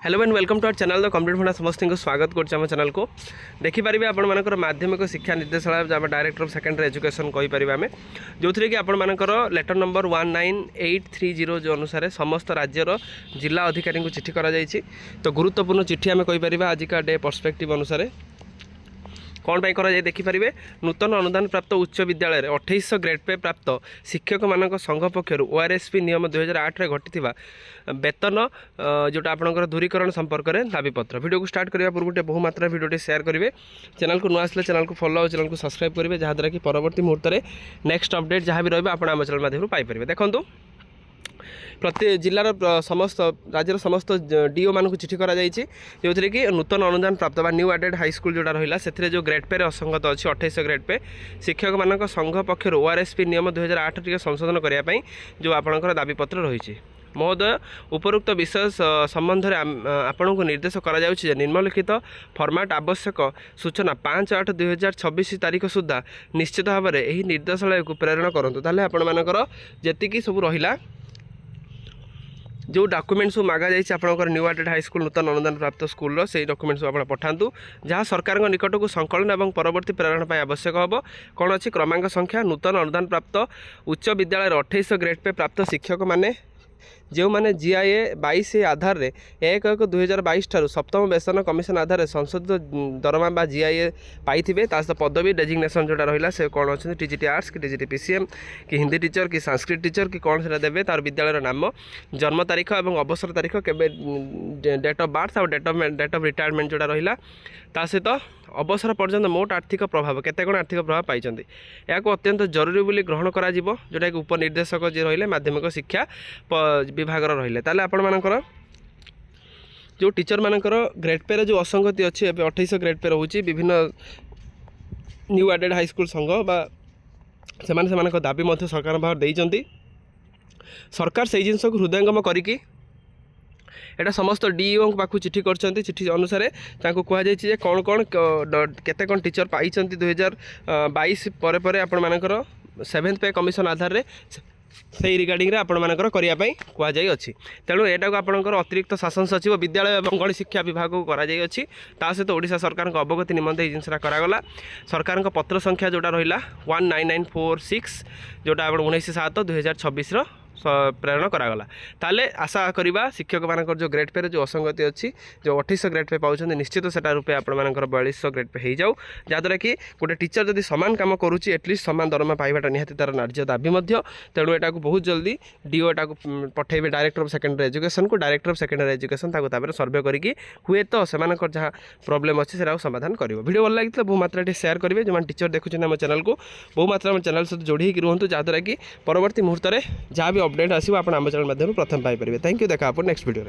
Hello and welcome to our channel the complete भणा समस्त को स्वागत कर चैनल को देखिपारे आपर माध्यमिक शिक्षा निर्देशालय जहाँ डायरेक्टर ऑफ सेकेंडरी एजुकेशन कहीपर आम जो थी कि आपर लेटर नंबर 19830 जो अनुसार समस्त राज्यर जिला अधिकारी को चिठी करा तो गुरुत्वपूर्ण चिठी आम कहीपर आजिका डे पर्सपेक्टिव अनुसार कौन पाई करा जाए देखिपारे नूतन अनुदान प्राप्त उच्च विद्यालय 2800 ग्रेड पे प्राप्त शिक्षक मान संघ पक्षर ओआरएसपी नियम 2008 रे घटी वेतन जोटा आपंकर दूरीकरण संपर्क में दाबीपत्र वीडियो को स्टार्ट करने पूर्व बहुमात्रा भिडियो शेयर करेंगे चैनल को नुआ आसले चैनल को फॉलो और चैनल को सब्सक्राइब करेंगे जहाँद्वारा कि परवर्ती मुहूर्त में नेक्स्ट अपडेट जहाँ भी रहा आप चैनल माध्यम पाइपर देखूँ प्रति जिलार समस्त राज्यर समस्त डीओ मान चिठी करा जो थी कि नूतन अनुदान प्राप्त बा न्यू एडेड हाईस्कल जोटा रहा से जो ग्रेड पे असंगत अच्छी 2800 ग्रेड पे शिक्षक मान संघ पक्षर ओआरएसपी नियम 2008 टी संशोधन करने जो आपंकर दाबीपत्र रही महोदय उपरोक्त विषय संबंध में आपण को निर्देश करा निम्नलिखित फर्माट आवश्यक सूचना 5/8/2026 तारीख सुधा निश्चित भाव में यही निर्देशालय को प्रेरण करूँ ताल आपर जी सब रहा जो डॉक्यूमेंट सब मागा जाइए आपंकर न्यू एडेड हाईस्कल नूतन अनुदान प्राप्त स्कूल से डॉक्यूमेंट सब पठातु जहाँ सरकार निकट को संकलन और परवर्ती प्रेरण पर आवश्यक हम कौन अच्छी क्रमांक संख्या नूतन अनुदान प्राप्त उच्च विद्यालय 2800 ग्रेड पे प्राप्त शिक्षक माने जो मैंने जीआईए 22 आधार में 1/1/2022 ठारू सप्तम वेतन कमिशन आधार संशोधित दरमा बा जीआईए पाई सहित पदवी डेजिग्नेशन जोटा रहा से कौन अच्छे टीजीटी आर्ट्स कि टीजीटी पीसीएम कि हिंदी टीचर कि संस्कृत टीचर कि कौन से देवे तार विद्यालय नाम जन्म तारीख और अवसर तारीख के डेट ऑफ बर्थ और डेट ऑफ रिटायरमेंट जोटा रहा सहित अवसर पर्यंत मोट आर्थिक प्रभाव केते कौन आर्थिक प्रभाव पाई या अत्यंत जरूरी बोली ग्रहण करा जोटा कि उपनिर्देशक जी रही माध्यमिक शिक्षा विभाग रही ताले आपण मानकर जो टीचर मानकर ग्रेड पे जो असंगति अच्छी 2800 ग्रेड पे रोचे विभिन्न न्यू एडेड हाईस्कल संघ बा से दाबी सरकार भाव देइचंती सरकार से जिनस को हृदयंगम करिकी एटा समस्त डीईओ पाखु चिठी करछंती चिठी अनुसार तांको कहा जाय जे कौन कौन केते कौन टीचर पाई 2022 परे परे आपण मानकर 7th पे कमिशन आधार रे से रिगार्डिंग आपण मानकर करिया पई कहा जाय अछि तेणु एटा को आपनकर अतिरिक्त शासन सचिव विद्यालय एवं गण शिक्षा विभाग को करा जाय अछि ता सहित ओडिशा सरकार को अवगति निमंते ए जिनसरा करागला सरकार को पत्र संख्या जोटा रहिला 19946 जोटा आपण 19/7/2026 रो प्रेरण करागला ताले आशा करवा शिक्षक मानकर जो ग्रेड पे जो असंगति अच्छी जो 2800 ग्रेड पे पाँच निश्चित सेटा रूपे आपर 4200 ग्रेड पे हो जाऊ जहाँद्वारा कि गोटे टीचर जब सामान काम करुच्ची एटलिस्ट सामान दरमा पाइबाटा निहाती तार नार्य दाबी तेणु एटा को बहुत जल्दी डीओ एटा को पठेबे डायरेक्टर ऑफ सेकेंडरी एजुकेशन को डायरेक्टर ऑफ सेकेंडरी एजुकेशन तापर सर्वे करके हुए तो से जहाँ प्रोब्लेम अच्छे से समाधान कर वीडियो भल लगी बहुमात्रा शेयर करेंगे जो टीचर देखुं आम चैनल को बहुमात्रा चैनल सहित जोड़ी रुहतु जहाँद्वारा कि परवर्ती मुहूर्त में जहाँ भी अपडेट आसो आप चैनल माध्यम प्रथम पाइपर थैंक यू देखा आप नेक्स्ट वीडियो।